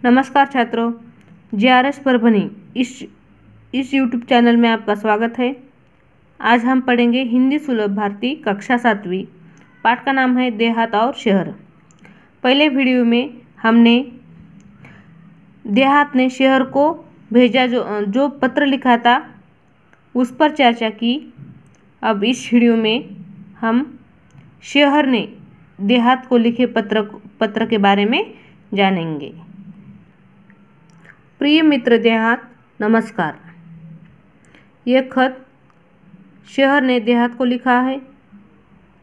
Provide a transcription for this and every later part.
नमस्कार छात्रों, जेआरएस परभणी इस यूट्यूब चैनल में आपका स्वागत है। आज हम पढ़ेंगे हिंदी सुलभ भारती कक्षा 7वीं। पाठ का नाम है देहात और शहर। पहले वीडियो में हमने देहात ने शहर को भेजा जो पत्र लिखा था उस पर चर्चा की। अब इस वीडियो में हम शहर ने देहात को लिखे पत्र के बारे में जानेंगे। प्रिय मित्र देहात, नमस्कार। यह खत शहर ने देहात को लिखा है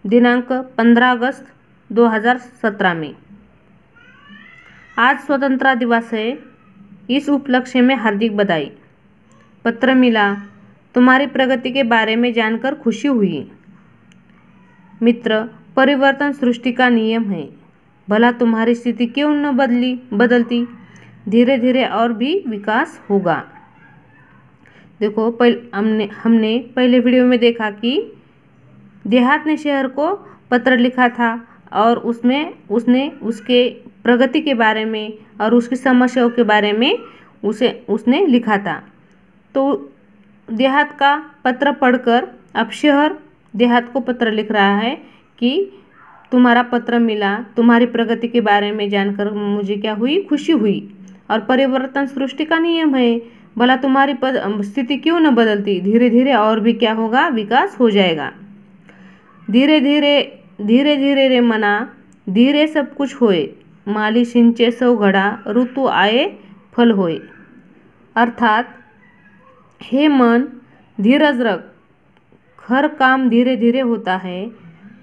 दिनांक 15 अगस्त 2017 में। आज स्वतंत्रता दिवस है। इस उपलक्ष्य में हार्दिक बधाई। पत्र मिला, तुम्हारी प्रगति के बारे में जानकर खुशी हुई। मित्र, परिवर्तन सृष्टि का नियम है। भला तुम्हारी स्थिति क्यों न बदलती। धीरे धीरे और भी विकास होगा। देखो, हमने पहले वीडियो में देखा कि देहात ने शहर को पत्र लिखा था और उसने उसके प्रगति के बारे में और उसकी समस्याओं के बारे में उसने लिखा था। तो देहात का पत्र पढ़कर अब शहर देहात को पत्र लिख रहा है कि तुम्हारा पत्र मिला, तुम्हारी प्रगति के बारे में जानकर मुझे क्या हुई, खुशी हुई। और परिवर्तन सृष्टि का नियम है। भला तुम्हारी स्थिति क्यों न बदलती। धीरे धीरे और भी क्या होगा, विकास हो जाएगा। धीरे धीरे रे मना, धीरे सब कुछ होए। माली सिंचे सौ घड़ा, ऋतु आए फल होए। अर्थात हे मन, धीरज रख, हर काम धीरे धीरे होता है।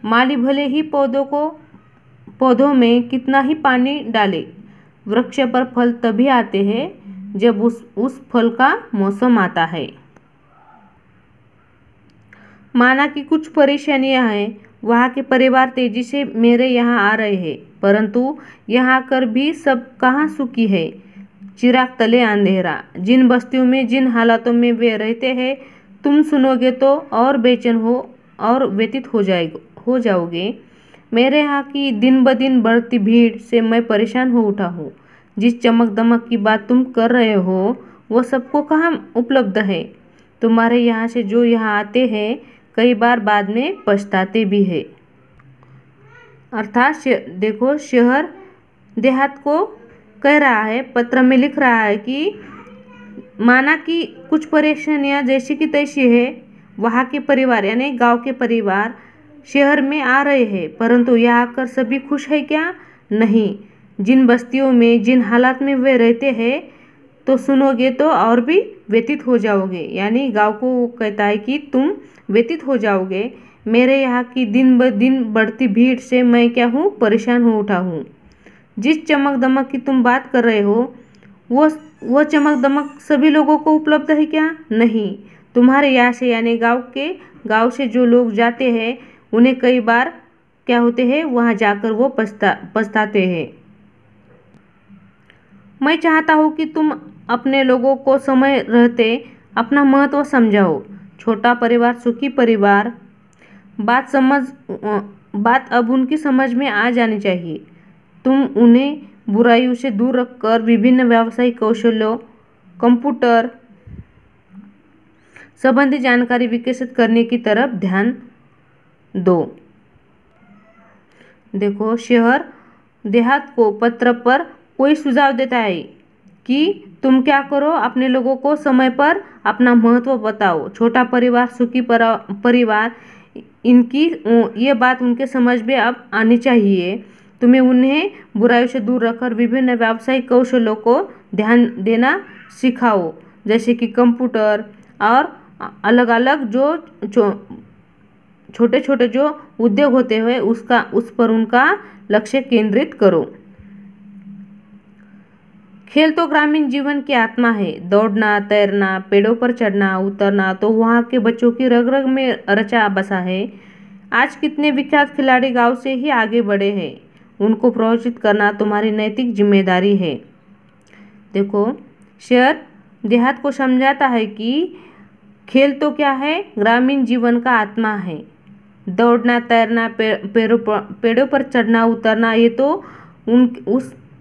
माली भले ही पौधों में कितना ही पानी डाले, वृक्ष पर फल तभी आते हैं जब उस फल का मौसम आता है। माना कि कुछ परेशानियां हैं। वहाँ के परिवार तेजी से मेरे यहाँ आ रहे हैं, परंतु यहाँ कर भी सब कहाँ सुखी है। चिराग तले अंधेरा। जिन बस्तियों में जिन हालातों में वे रहते हैं, तुम सुनोगे तो और बेचैन हो और व्यतीत हो जाओगे। मेरे यहाँ की दिन ब दिन बढ़ती भीड़ से मैं परेशान हो उठा हूँ। जिस चमक दमक की बात तुम कर रहे हो वो सबको कहाँ उपलब्ध है। तुम्हारे यहाँ से जो यहाँ आते हैं कई बार बाद में पछताते भी हैं। अर्थात देखो, शहर देहात को कह रहा है, पत्र में लिख रहा है कि माना कि कुछ परेशानियाँ जैसी की तैसी है। वहाँ के परिवार यानी गांव के परिवार शहर में आ रहे हैं, परंतु यहाँ आकर सभी खुश है क्या? नहीं। जिन बस्तियों में जिन हालात में वे रहते हैं, तो सुनोगे तो और भी व्यतीत हो जाओगे। यानी गांव को वो कहता है कि तुम व्यतीत हो जाओगे। मेरे यहाँ की दिन ब दिन बढ़ती भीड़ से मैं क्या हूँ, परेशान हो उठा हूँ। जिस चमक दमक की तुम बात कर रहे हो वो चमक दमक सभी लोगों को उपलब्ध है क्या? नहीं। तुम्हारे यहाँ से यानी गांव से जो लोग जाते हैं उन्हें कई बार क्या होते हैं, वहाँ जाकर वो पछताते हैं। मैं चाहता हूँ कि तुम अपने लोगों को समय रहते अपना महत्व समझाओ। छोटा परिवार सुखी परिवार। बात अब उनकी समझ में आ जानी चाहिए। तुम उन्हें बुराइयों से दूर रखकर विभिन्न व्यावसायिक कौशलों, कंप्यूटर संबंधी जानकारी विकसित करने की तरफ ध्यान दो। देखो, शहर देहात को पत्र पर कोई सुझाव देता है कि तुम क्या करो, अपने लोगों को समय पर अपना महत्व बताओ। छोटा परिवार सुखी परिवार, इनकी ये बात उनके समझ में अब आनी चाहिए। तुम्हें उन्हें बुराइयों से दूर रखकर विभिन्न व्यावसायिक कौशलों को ध्यान देना सिखाओ, जैसे कि कंप्यूटर और अलग अलग जो छोटे छोटे जो उद्योग होते हैं उस पर उनका लक्ष्य केंद्रित करो। खेल तो ग्रामीण जीवन की आत्मा है। दौड़ना, तैरना, पेड़ों पर चढ़ना उतरना तो वहाँ के बच्चों की रग रग में रचा बसा है। आज कितने विख्यात खिलाड़ी गांव से ही आगे बढ़े हैं। उनको प्रोत्साहित करना तुम्हारी नैतिक जिम्मेदारी है। देखो, शहर देहात को समझाता है कि खेल तो क्या है, ग्रामीण जीवन का आत्मा है। दौड़ना, तैरना, पेड़ों पर चढ़ना उतरना, ये तो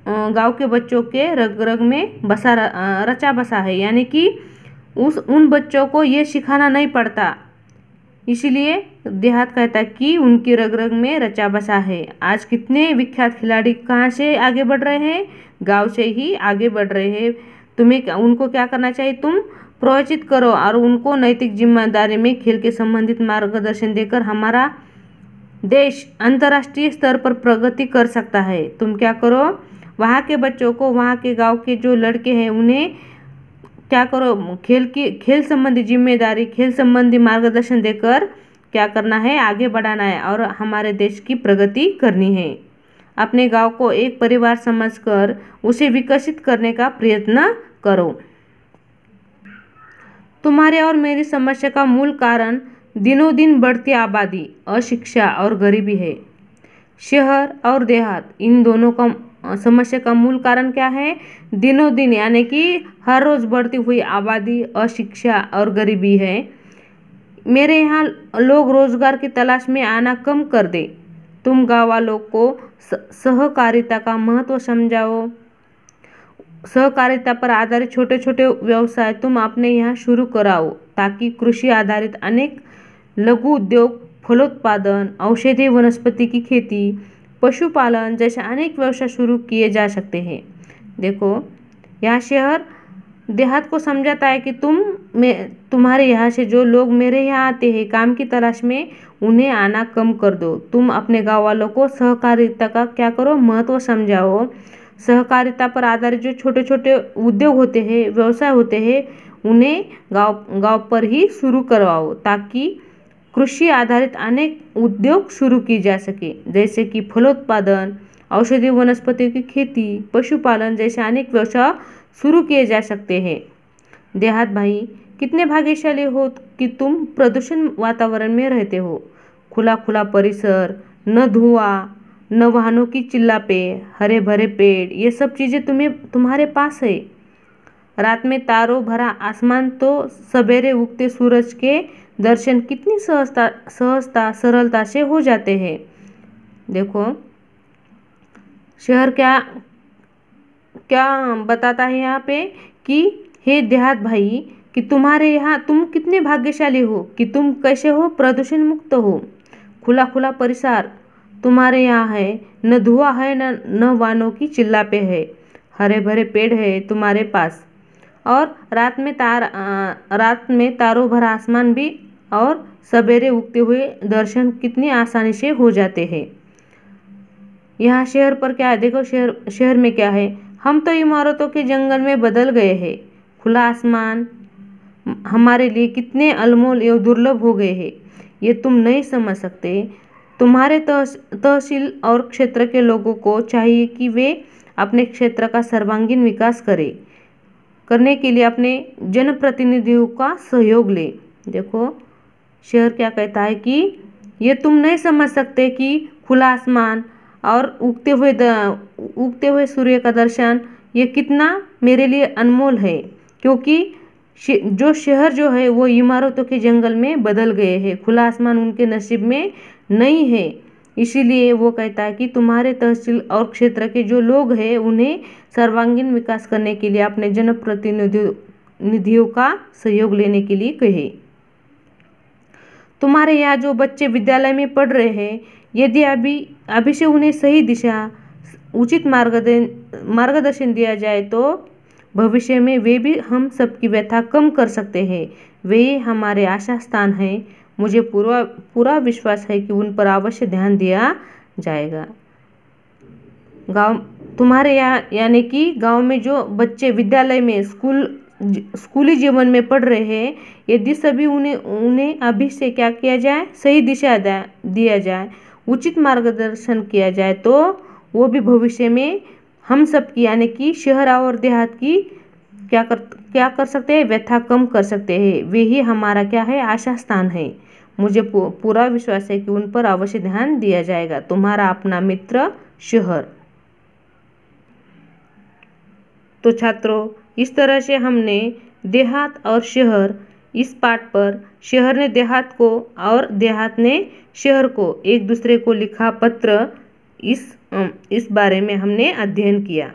गांव के बच्चों के रग रग में रचा बसा है, यानी कि उन बच्चों को ये सिखाना नहीं पड़ता। इसीलिए देहात कहता है कि उनकी रग रग में रचा बसा है। आज कितने विख्यात खिलाड़ी कहाँ से आगे बढ़ रहे हैं? गांव से ही आगे बढ़ रहे हैं। तुम्हें उनको क्या करना चाहिए? तुम प्रोत्साहित करो और उनको नैतिक जिम्मेदारी में खेल के संबंधित मार्गदर्शन देकर हमारा देश अंतर्राष्ट्रीय स्तर पर प्रगति कर सकता है। तुम क्या करो, वहाँ के बच्चों को, वहाँ के गांव के जो लड़के हैं उन्हें क्या करो, खेल संबंधी जिम्मेदारी, खेल संबंधी मार्गदर्शन देकर क्या करना है? आगे बढ़ाना है और हमारे देश की प्रगति करनी है। अपने गांव को एक परिवार समझकर उसे विकसित करने का प्रयत्न करो। तुम्हारे और मेरी समस्या का मूल कारण दिनों दिन बढ़ती आबादी, अशिक्षा और गरीबी है। शहर और देहात, इन दोनों का समस्या का मूल कारण क्या है? दिनों दिन, यानी कि हर रोज बढ़ती हुई आबादी, अशिक्षा और गरीबी है। मेरे यहाँ लोग रोजगार की तलाश में आना कम कर दे। तुम गाँव वालों को सहकारिता का महत्व समझाओ। सहकारिता पर आधारित छोटे छोटे व्यवसाय तुम अपने यहाँ शुरू कराओ, ताकि कृषि आधारित अनेक लघु उद्योग, फलोत्पादन, औषधीय वनस्पति की खेती, पशुपालन जैसे अनेक व्यवसाय शुरू किए जा सकते हैं। देखो, यहाँ शहर देहात को समझाता है कि तुम्हारे यहाँ से जो लोग मेरे यहाँ आते हैं काम की तलाश में, उन्हें आना कम कर दो। तुम अपने गाँव वालों को सहकारिता का क्या करो, महत्व समझाओ। सहकारिता पर आधारित जो छोटे छोटे उद्योग होते हैं, व्यवसाय होते हैं, उन्हें गाँव पर ही शुरू करवाओ, ताकि कृषि आधारित अनेक उद्योग शुरू की जा सके, जैसे कि फलोत्पादन, औषधीय वनस्पतियों की खेती, पशुपालन जैसे अनेक व्यवसाय शुरू किए जा सकते हैं। देहात भाई, कितने भाग्यशाली हो कि तुम प्रदूषण वातावरण में रहते हो। खुला खुला परिसर, न धुआं, न वाहनों की चिल्लापे, हरे भरे पेड़, ये सब चीज़ें तुम्हारे पास है। रात में तारों भरा आसमान, तो सवेरे उगते सूरज के दर्शन कितनी सहजता सरलता से हो जाते हैं। देखो, शहर क्या बताता है यहाँ पे कि हे देहात भाई, कि तुम्हारे यहाँ तुम कितने भाग्यशाली हो कि तुम कैसे हो, प्रदूषण मुक्त हो। खुला खुला परिसर तुम्हारे यहाँ है, न धुआं है, न वाहनों की चिल्लापे है, हरे भरे पेड़ है तुम्हारे पास, और रात में तारों भरा आसमान भी, और सवेरे उगते हुए दर्शन कितनी आसानी से हो जाते हैं। यहाँ शहर पर क्या है? देखो, शहर में क्या है? हम तो इमारतों के जंगल में बदल गए हैं। खुला आसमान हमारे लिए कितने अनमोल एवं दुर्लभ हो गए हैं, ये तुम नहीं समझ सकते। तुम्हारे तहसील और क्षेत्र के लोगों को चाहिए कि वे अपने क्षेत्र का सर्वांगीण विकास करने के लिए अपने जनप्रतिनिधियों का सहयोग ले। देखो, शहर क्या कहता है कि ये तुम नहीं समझ सकते कि खुला आसमान और उगते हुए सूर्य का दर्शन ये कितना मेरे लिए अनमोल है, क्योंकि जो शहर जो है वो इमारतों के जंगल में बदल गए हैं। खुला आसमान उनके नसीब में नहीं है। इसीलिए वो कहता है कि तुम्हारे तहसील और क्षेत्र के जो लोग हैं उन्हें सर्वांगीण विकास करने के लिए अपने जनप्रतिनिधियों का सहयोग लेने के लिए कहे। तुम्हारे यहाँ जो बच्चे विद्यालय में पढ़ रहे हैं, यदि अभी से उन्हें सही दिशा, उचित मार्गदर्शन दिया जाए तो भविष्य में वे भी हम सबकी व्यथा कम कर सकते हैं। वे हमारे आशा स्थान हैं। मुझे पूरा विश्वास है कि उन पर अवश्य ध्यान दिया जाएगा। तुम्हारे यहाँ यानी कि गांव में जो बच्चे विद्यालय में स्कूली जीवन में पढ़ रहे हैं, यदि सभी उन्हें अभी से क्या किया जाए, सही दिशा दिया जाए, उचित मार्गदर्शन किया जाए, तो वो भी भविष्य में हम सब की यानी कि शहर और देहात की क्या कर सकते हैं, व्यथा कम कर सकते हैं। वे ही हमारा क्या है, आशा स्थान है। मुझे पूरा विश्वास है कि उन पर अवश्य ध्यान दिया जाएगा। तुम्हारा अपना मित्र शहर। तो छात्रों, इस तरह से हमने देहात और शहर, इस पाठ पर शहर ने देहात को और देहात ने शहर को एक दूसरे को लिखा पत्र, इस इस बारे में हमने अध्ययन किया।